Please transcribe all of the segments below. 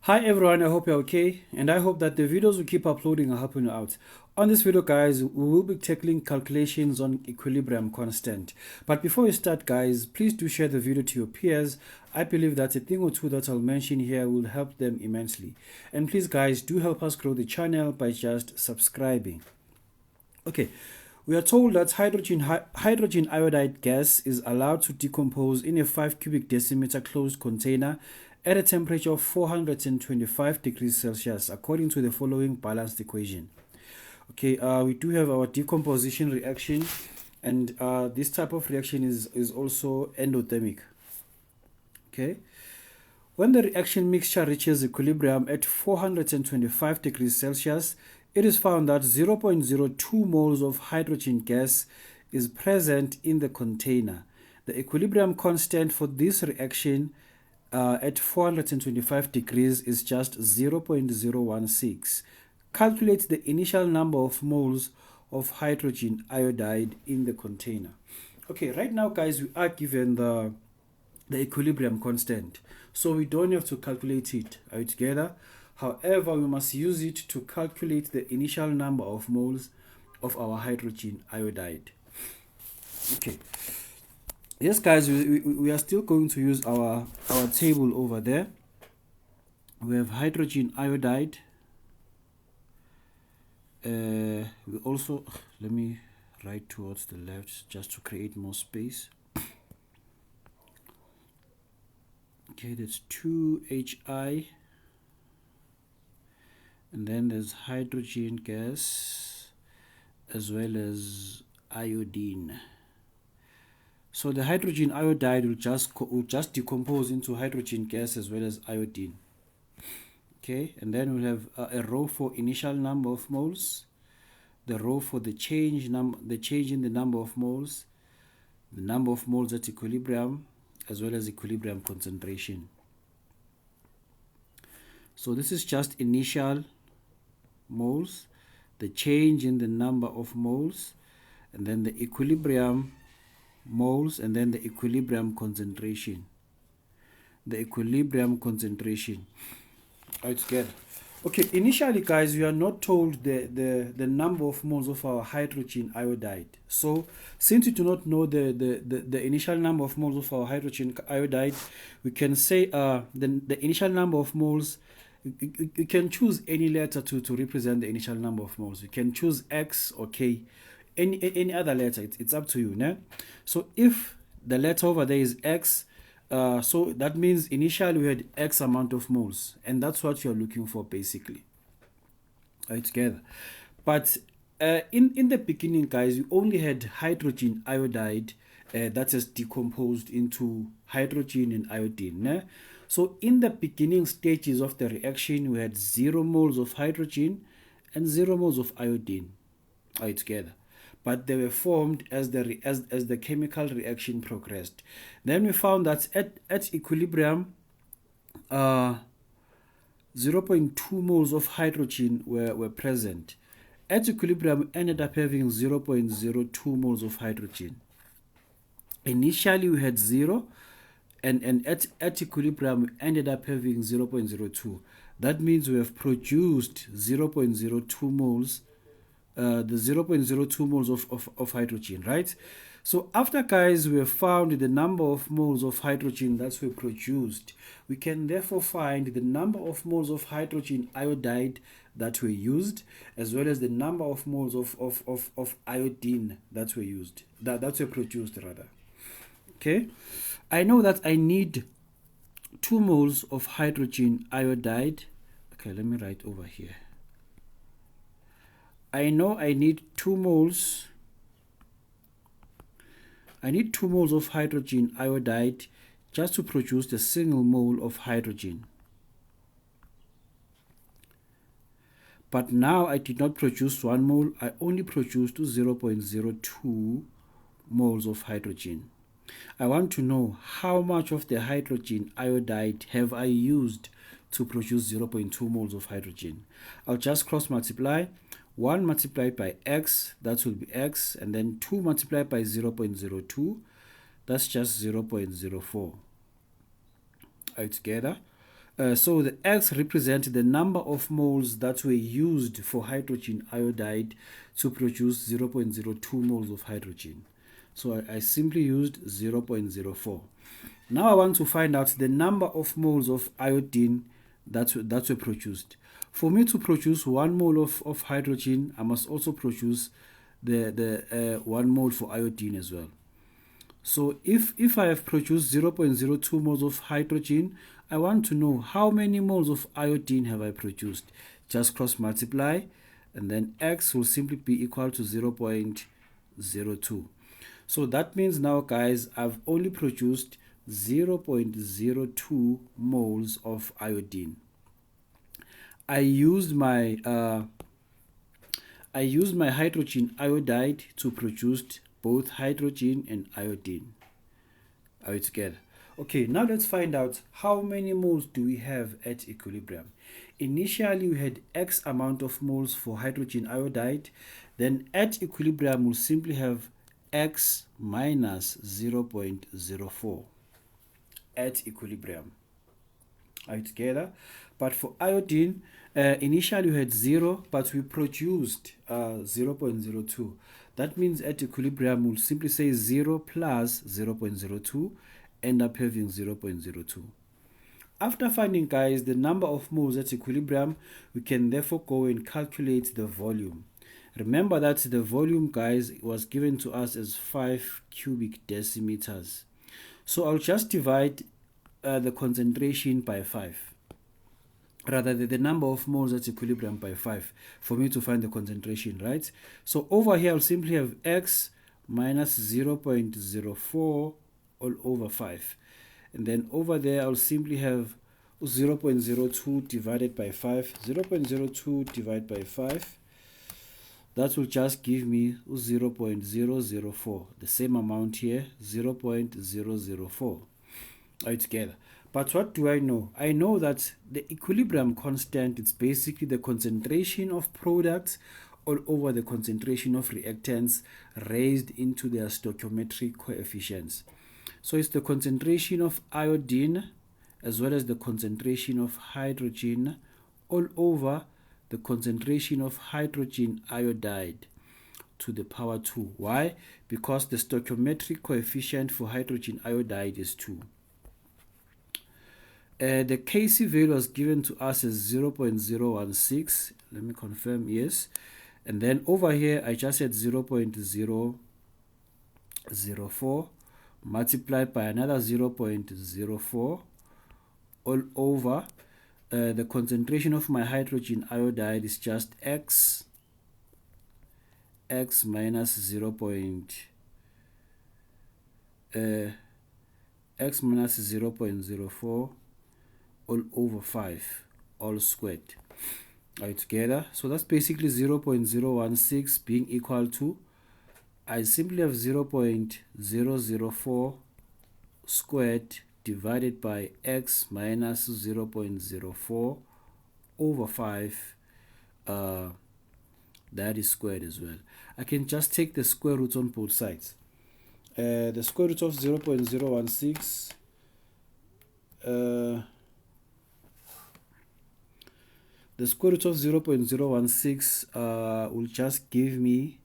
Hi everyone, I hope you're okay, and I hope that the videos we keep uploading are helping you out. On this video guys, we will be tackling calculations on equilibrium constant. But before we start guys, please do share the video to your peers. I believe that a thing or two that I'll mention here will help them immensely. And please guys, do help us grow the channel by just subscribing. Okay, we are told that hydrogen iodide gas is allowed to decompose in a 5 cubic decimeter closed container at a temperature of 425 degrees Celsius according to the following balanced equation. Okay, we do have our decomposition reaction, and this type of reaction is also endothermic. Okay, when the reaction mixture reaches equilibrium at 425 degrees Celsius, it is found that 0.02 moles of hydrogen gas is present in the container. The equilibrium constant for this reaction at 425 degrees is just 0.016. Calculate the initial number of moles of hydrogen iodide in the container. Okay, right now guys, we are given the equilibrium constant, so we don't have to calculate it. Are you together? However, we must use it to calculate the initial number of moles of our hydrogen iodide. Okay, yes guys, we are still going to use our table over there. We have hydrogen iodide. We also, let me write towards the left just to create more space. Okay, that's 2Hi, and then there's hydrogen gas as well as iodine. So the hydrogen iodide will just decompose into hydrogen gas as well as iodine. Okay, and then we'll have a row for initial number of moles, the row for the change in the number of moles, the number of moles at equilibrium, as well as equilibrium concentration. So this is just initial moles, the change in the number of moles, and then the equilibrium moles, and then the equilibrium concentration. The equilibrium concentration. All together. Okay, initially guys, we are not told the number of moles of our hydrogen iodide. So since we do not know the initial number of moles of our hydrogen iodide, we can say the initial number of moles, you can choose any letter to represent the initial number of moles. You can choose X or K, any other letter. It's up to you. Né? So if the letter over there is X, so that means initially we had X amount of moles, and that's what you're looking for basically. All right, together. But in the beginning, guys, we only had hydrogen iodide that is decomposed into hydrogen and iodine. Né? So in the beginning stages of the reaction, we had 0 moles of hydrogen and 0 moles of iodine. All right, together. But they were formed as the chemical reaction progressed. Then we found that at equilibrium, 0.2 moles of hydrogen were present. At equilibrium, we ended up having 0.02 moles of hydrogen. Initially, we had 0, and at equilibrium, we ended up having 0.02. That means we have produced 0.02 moles, the 0.02 moles of hydrogen, right? So after, guys, we have found the number of moles of hydrogen that were produced, we can therefore find the number of moles of hydrogen iodide that were used, as well as the number of moles of iodine that were used, that were produced rather. Okay, I know that I need 2 moles of hydrogen iodide. Okay, let me write over here. I know I need 2 moles. I need 2 moles of hydrogen iodide just to produce a single mole of hydrogen. But now I did not produce 1 mole, I only produced 0.02 moles of hydrogen. I want to know how much of the hydrogen iodide have I used to produce 0.2 moles of hydrogen. I'll just cross multiply. 1 multiplied by X, that will be X, and then 2 multiplied by 0.02, that's just 0.04. All right, together. So the X represents the number of moles that were used for hydrogen iodide to produce 0.02 moles of hydrogen. So I simply used 0.04. Now I want to find out the number of moles of iodine that were produced. For me to produce 1 mole of hydrogen, I must also produce the 1 mole for iodine as well. So if I have produced 0.02 moles of hydrogen, I want to know how many moles of iodine have I produced. Just cross multiply, and then X will simply be equal to 0.02. So that means now, guys, I've only produced 0.02 moles of iodine. I used my hydrogen iodide to produce both hydrogen and iodine. Are we together? Okay, now let's find out how many moles do we have at equilibrium. Initially, we had X amount of moles for hydrogen iodide. Then at equilibrium, we'll simply have X minus 0.04 at equilibrium. Are we together? But for iodine, initially we had 0, but we produced 0.02. That means at equilibrium, we'll simply say 0 plus 0.02, end up having 0.02. After finding, guys, the number of moles at equilibrium, we can therefore go and calculate the volume. Remember that the volume, guys, was given to us as 5 cubic decimeters. So I'll just divide the concentration by 5. Rather, the number of moles at equilibrium by 5 for me to find the concentration, right? So over here, I'll simply have X minus 0.04 all over 5. And then over there, I'll simply have 0.02 divided by 5. 0.02 divided by 5. That will just give me 0.004. The same amount here, 0.004. Are you together? But what do I know? I know that the equilibrium constant is basically the concentration of products all over the concentration of reactants raised into their stoichiometric coefficients. So it's the concentration of iodine as well as the concentration of hydrogen all over the concentration of hydrogen iodide to the power 2. Why? Because the stoichiometric coefficient for hydrogen iodide is 2. The Kc value was given to us as 0.016. Let me confirm, yes. And then over here, I just said 0.004 multiplied by another 0.04 all over. The concentration of my hydrogen iodide is just X minus 0.04 all over 5 all squared. Are you together? So that's basically 0.016 being equal to, I simply have 0.004 squared divided by X minus 0.04 over 5. That is squared as well. I can just take the square root on both sides. The square root of 0.016 the square root of 0.016 will just give me,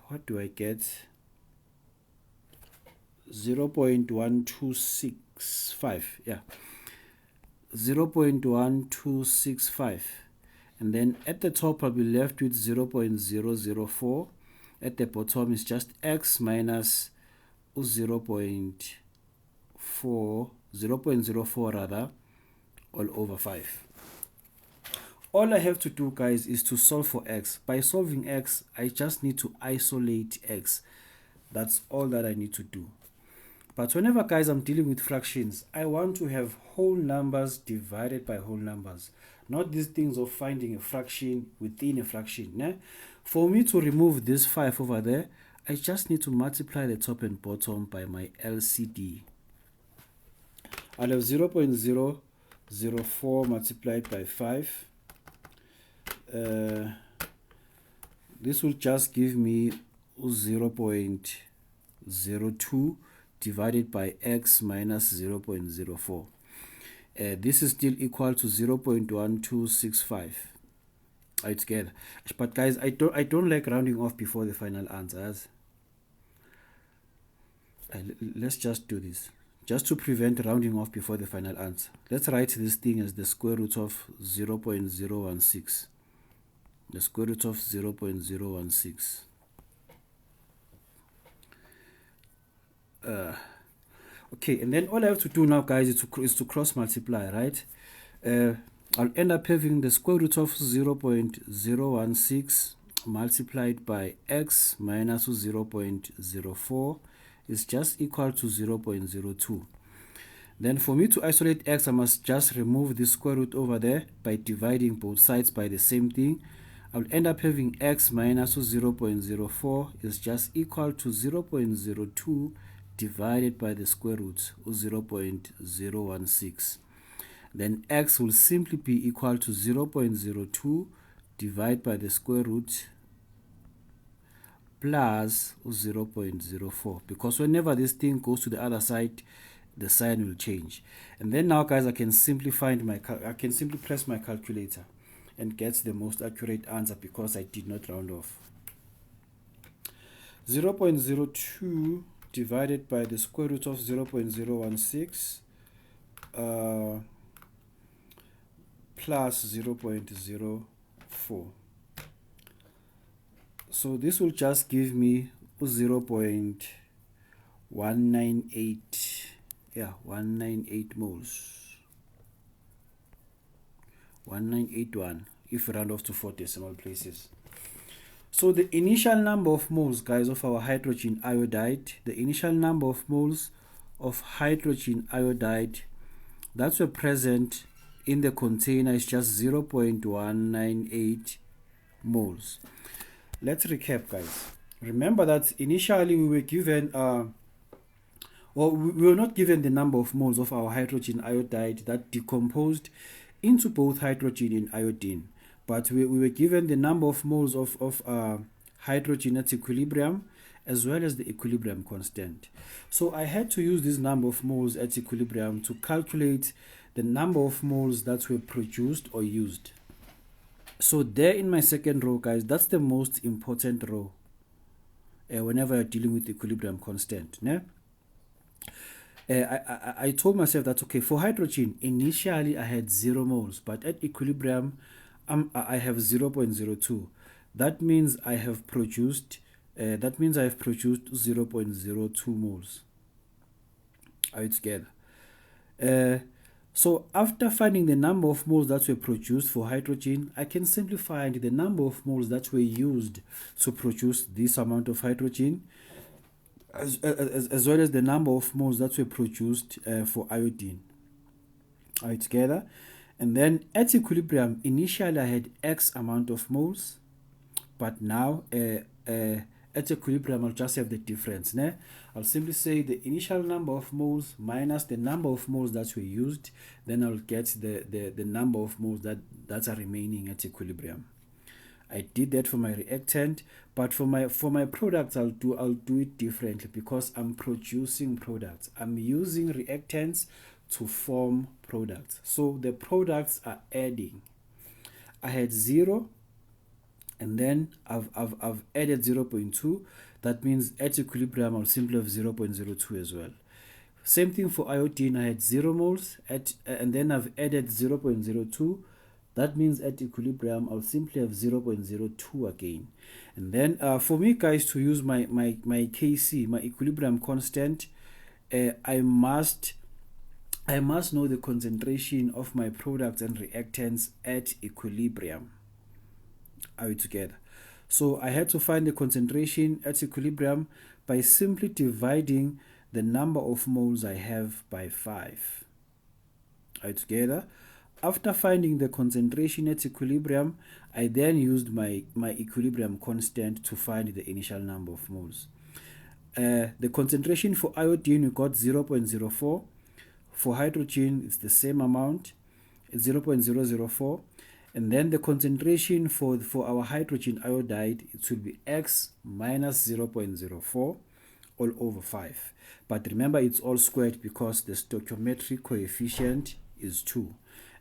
what do I get? 0.1265, yeah, 0.1265. And then at the top, I'll be left with 0.004. At the bottom is just X minus 0.04 rather, all over 5. All I have to do, guys, is to solve for X. By solving X, I just need to isolate X. That's all that I need to do. But whenever, guys, I'm dealing with fractions, I want to have whole numbers divided by whole numbers. Not these things of finding a fraction within a fraction. Né? For me to remove this 5 over there, I just need to multiply the top and bottom by my LCD. I'll have 0.004 multiplied by 5. This will just give me 0.02 divided by X minus 0.04. This is still equal to 0.1265. Are you together? But guys, I don't like rounding off before the final answers. Let's just do this, just to prevent rounding off before the final answer. Let's write this thing as the square root of 0.016. The square root of 0.016. Okay, and then all I have to do now, guys, is to cross multiply, right? I'll end up having the square root of 0.016 multiplied by x minus 0.04 is just equal to 0.02. Then for me to isolate x, I must just remove the square root over there by dividing both sides by the same thing. I'll end up having x minus 0.04 is just equal to 0.02 divided by the square root of 0.016. Then x will simply be equal to 0.02 divided by the square root plus 0.04, because whenever this thing goes to the other side, the sign will change. And then now, guys, I can simply press my calculator and get the most accurate answer because I did not round off. 0.02 divided by the square root of 0.016 plus 0.04. So this will just give me 0.198, 198 moles. 1981 if we round off to 4 decimal places. So the initial number of moles, guys, of our hydrogen iodide, that were present in the container is just 0.198 moles. Let's recap, guys. Remember that initially we were given we were not given the number of moles of our hydrogen iodide that decomposed into both hydrogen and iodine, but we were given the number of moles of hydrogen at equilibrium as well as the equilibrium constant. So I had to use this number of moles at equilibrium to calculate the number of moles that were produced or used. So there in my second row, guys, that's the most important row whenever you're dealing with equilibrium constant. Yeah? I told myself that, okay, for hydrogen, initially I had 0 moles, but at equilibrium, I have 0.02. That means I have produced 0.02 moles. Are you together? So after finding the number of moles that were produced for hydrogen, I can simply find the number of moles that were used to produce this amount of hydrogen, as well as the number of moles that were produced for iodine. Are you together? And then at equilibrium, initially I had X amount of moles, but now at equilibrium I'll just have the difference. Né? I'll simply say the initial number of moles minus the number of moles that were used, then I'll get the number of moles that are remaining at equilibrium. I did that for my reactant, but for my products I'll do it differently because I'm producing products. I'm using reactants to form products. So the products are adding. I had 0 and then I've added 0.2. That means at equilibrium I'll simply have 0.02 as well. Same thing for iodine. I had 0 moles and then I've added 0.02. That means at equilibrium I'll simply have 0.02 again. And then for me, guys, to use my Kc, my equilibrium constant, I must know the concentration of my products and reactants at equilibrium. Are we together? So I had to find the concentration at equilibrium by simply dividing the number of moles I have by 5. Are we together? After finding the concentration at equilibrium, I then used my equilibrium constant to find the initial number of moles. The concentration for iodine, we got 0.04. For hydrogen, it's the same amount, 0.004. And then the concentration for our hydrogen iodide, it will be X minus 0.04 all over 5. But remember, it's all squared because the stoichiometric coefficient is 2.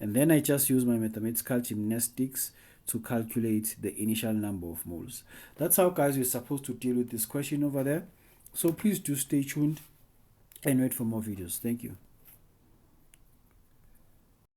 And then I just use my mathematical gymnastics to calculate the initial number of moles. That's how, guys, we're supposed to deal with this question over there. So please do stay tuned and wait for more videos. Thank you.